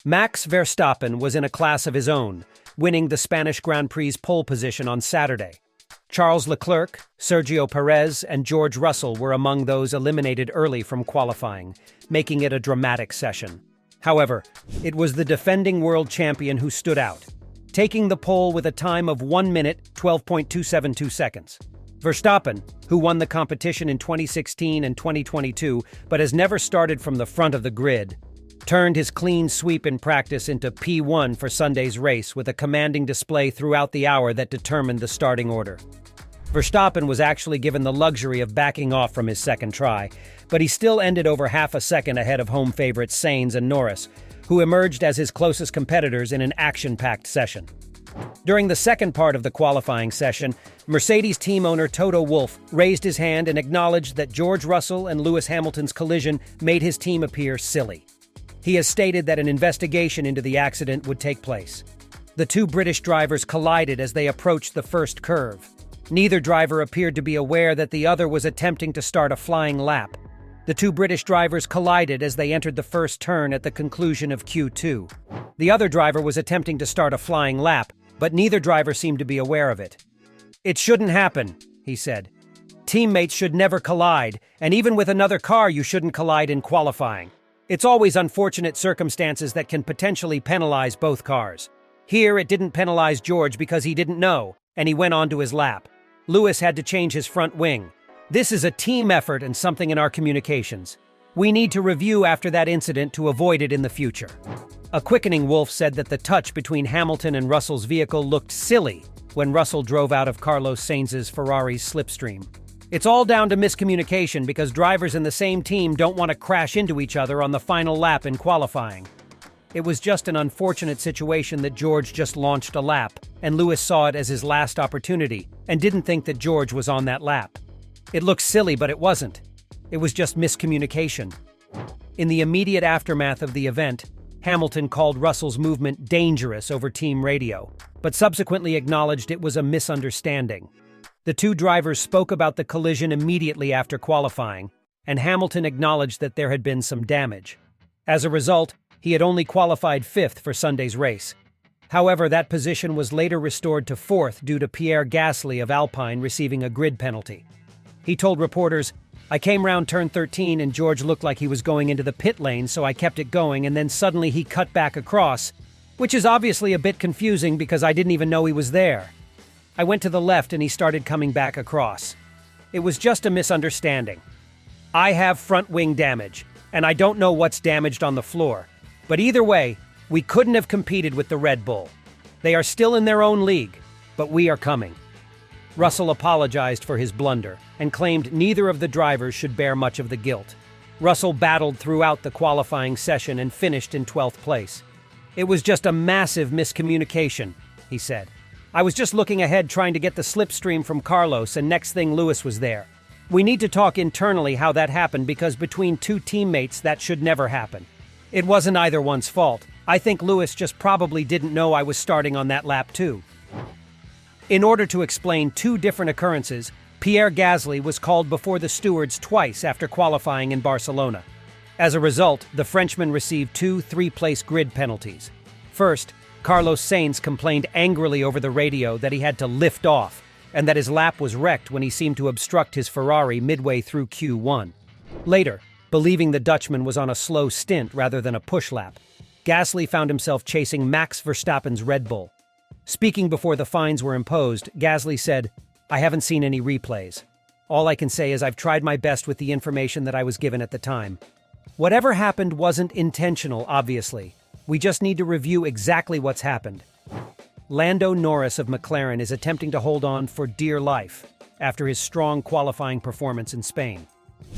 Max Verstappen was in a class of his own, winning the Spanish Grand Prix pole position on Saturday. Charles Leclerc, Sergio Perez, and George Russell were among those eliminated early from qualifying, making it a dramatic session. However, it was the defending world champion who stood out, taking the pole with a time of 1 minute, 12.272 seconds. Verstappen, who won the competition in 2016 and 2022 but has never started from the front of the grid, turned his clean sweep in practice into P1 for Sunday's race with a commanding display throughout the hour that determined the starting order. Verstappen was actually given the luxury of backing off from his second try, but he still ended over half a second ahead of home favorites Sainz and Norris, who emerged as his closest competitors in an action-packed session. During the second part of the qualifying session, Mercedes team owner Toto Wolff raised his hand and acknowledged that George Russell and Lewis Hamilton's collision made his team appear silly. He has stated that an investigation into the accident would take place. The two British drivers collided as they approached the first curve. Neither driver appeared to be aware that the other was attempting to start a flying lap. The two British drivers collided as they entered the first turn at the conclusion of Q2. The other driver was attempting to start a flying lap, but neither driver seemed to be aware of it. "It shouldn't happen," he said. "Teammates should never collide, and even with another car you shouldn't collide in qualifying. It's always unfortunate circumstances that can potentially penalize both cars. Here, it didn't penalize George because he didn't know, and he went on to his lap. Lewis had to change his front wing. This is a team effort and something in our communications. We need to review after that incident to avoid it in the future." A quickening Wolff said that the touch between Hamilton and Russell's vehicle looked silly when Russell drove out of Carlos Sainz's Ferrari's slipstream. "It's all down to miscommunication because drivers in the same team don't want to crash into each other on the final lap in qualifying. It was just an unfortunate situation that George just launched a lap, and Lewis saw it as his last opportunity and didn't think that George was on that lap. It looks silly, but it wasn't. It was just miscommunication." In the immediate aftermath of the event, Hamilton called Russell's movement dangerous over team radio, but subsequently acknowledged it was a misunderstanding. The two drivers spoke about the collision immediately after qualifying, and Hamilton acknowledged that there had been some damage. As a result, he had only qualified fifth for Sunday's race. However, that position was later restored to fourth due to Pierre Gasly of Alpine receiving a grid penalty. He told reporters, "I came round turn 13 and George looked like he was going into the pit lane, so I kept it going, and then suddenly he cut back across, which is obviously a bit confusing because I didn't even know he was there. I went to the left and he started coming back across. It was just a misunderstanding. I have front wing damage, and I don't know what's damaged on the floor. But either way, we couldn't have competed with the Red Bull. They are still in their own league, but we are coming." Russell apologized for his blunder and claimed neither of the drivers should bear much of the guilt. Russell battled throughout the qualifying session and finished in 12th place. "It was just a massive miscommunication," he said. "I was just looking ahead trying to get the slipstream from Carlos, and next thing Lewis was there. We need to talk internally how that happened because between two teammates that should never happen. It wasn't either one's fault. I think Lewis just probably didn't know I was starting on that lap too." In order to explain two different occurrences, Pierre Gasly was called before the stewards twice after qualifying in Barcelona. As a result, the Frenchman received two three-place grid penalties. First, Carlos Sainz complained angrily over the radio that he had to lift off, and that his lap was wrecked when he seemed to obstruct his Ferrari midway through Q1. Later, believing the Dutchman was on a slow stint rather than a push lap, Gasly found himself chasing Max Verstappen's Red Bull. Speaking before the fines were imposed, Gasly said, "I haven't seen any replays. All I can say is I've tried my best with the information that I was given at the time. Whatever happened wasn't intentional, obviously. We just need to review exactly what's happened." Lando Norris of McLaren is attempting to hold on for dear life after his strong qualifying performance in Spain.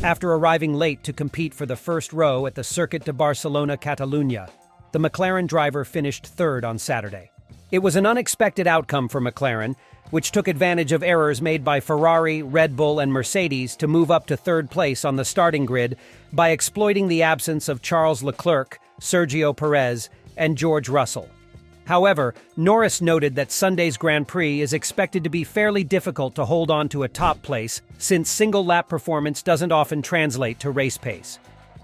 After arriving late to compete for the first row at the Circuit de Barcelona Catalunya, the McLaren driver finished third on Saturday. It was an unexpected outcome for McLaren, which took advantage of errors made by Ferrari, Red Bull, and Mercedes to move up to third place on the starting grid by exploiting the absence of Charles Leclerc, Sergio Perez, and George Russell. However, Norris noted that Sunday's Grand Prix is expected to be fairly difficult to hold on to a top place since single-lap performance doesn't often translate to race pace.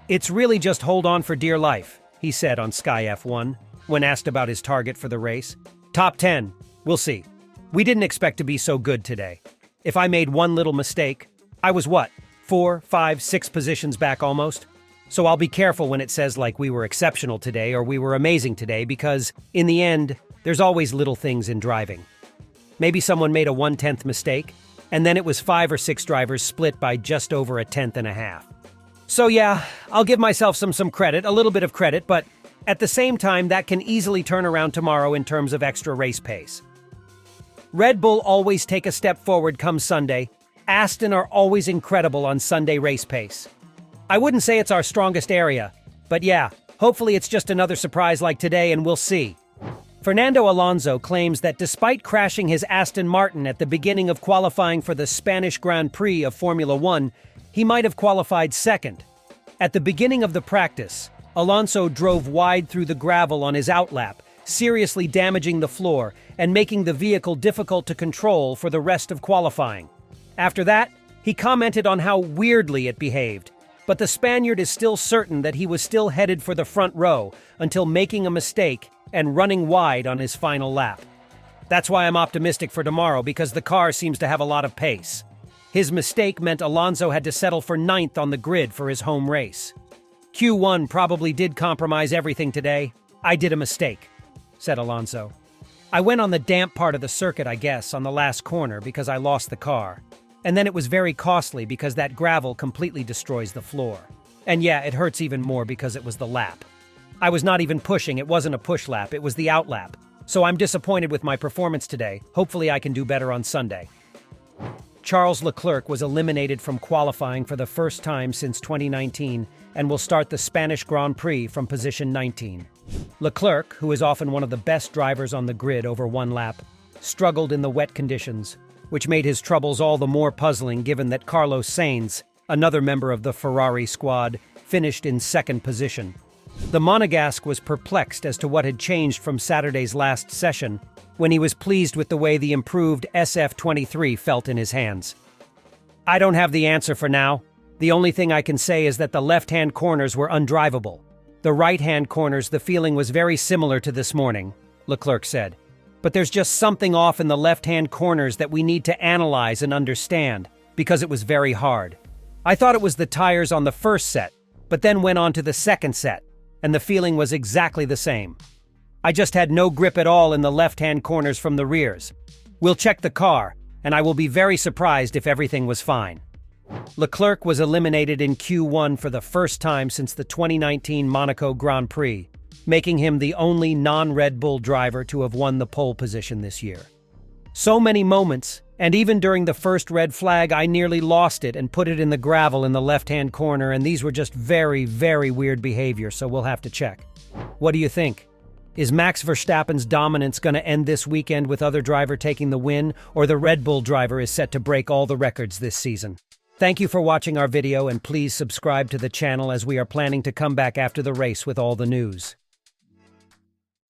"It's really just hold on for dear life," he said on Sky F1 when asked about his target for the race. Top 10. We'll see. We didn't expect to be so good today. If I made one little mistake, I was what? 4, 5, 6 positions back almost? So I'll be careful when it says like we were exceptional today or we were amazing today because, in the end, there's always little things in driving. Maybe someone made a 1/10 mistake, and then it was 5 or 6 drivers split by just over a tenth and a half. So yeah, I'll give myself some credit, a little bit of credit, but at the same time, that can easily turn around tomorrow in terms of extra race pace. Red Bull always take a step forward come Sunday. Aston are always incredible on Sunday race pace. I wouldn't say it's our strongest area, but yeah, hopefully it's just another surprise like today and we'll see. Fernando Alonso claims that despite crashing his Aston Martin at the beginning of qualifying for the Spanish Grand Prix of Formula One, he might have qualified second. At the beginning of the practice, Alonso drove wide through the gravel on his outlap, seriously damaging the floor and making the vehicle difficult to control for the rest of qualifying. After that, he commented on how weirdly it behaved, but the Spaniard is still certain that he was still headed for the front row until making a mistake and running wide on his final lap. That's why I'm optimistic for tomorrow because the car seems to have a lot of pace. His mistake meant Alonso had to settle for 9th on the grid for his home race. Q1 probably did compromise everything today. I did a mistake, said Alonso. I went on the damp part of the circuit, I guess, on the last corner because I lost the car. And then it was very costly because that gravel completely destroys the floor. And yeah, it hurts even more because it was the lap. I was not even pushing, it wasn't a push lap, it was the out lap. So I'm disappointed with my performance today. Hopefully I can do better on Sunday. Charles Leclerc was eliminated from qualifying for the first time since 2019 and will start the Spanish Grand Prix from position 19. Leclerc, who is often one of the best drivers on the grid over one lap, struggled in the wet conditions, which made his troubles all the more puzzling given that Carlos Sainz, another member of the Ferrari squad, finished in second position. The Monegasque was perplexed as to what had changed from Saturday's last session, when he was pleased with the way the improved SF23 felt in his hands. I don't have the answer for now. The only thing I can say is that the left-hand corners were undrivable. The right-hand corners, the feeling was very similar to this morning, Leclerc said. But there's just something off in the left-hand corners that we need to analyze and understand, because it was very hard. I thought it was the tires on the first set, but then went on to the second set, and the feeling was exactly the same. I just had no grip at all in the left-hand corners from the rears. We'll check the car, and I will be very surprised if everything was fine. Leclerc was eliminated in Q1 for the first time since the 2019 Monaco Grand Prix, making him the only non-Red Bull driver to have won the pole position this year. So many moments, and even during the first red flag, I nearly lost it and put it in the gravel in the left-hand corner, and these were just very, very weird behavior, so we'll have to check. What do you think? Is Max Verstappen's dominance going to end this weekend with other driver taking the win, or the Red Bull driver is set to break all the records this season? Thank you for watching our video, and please subscribe to the channel as we are planning to come back after the race with all the news.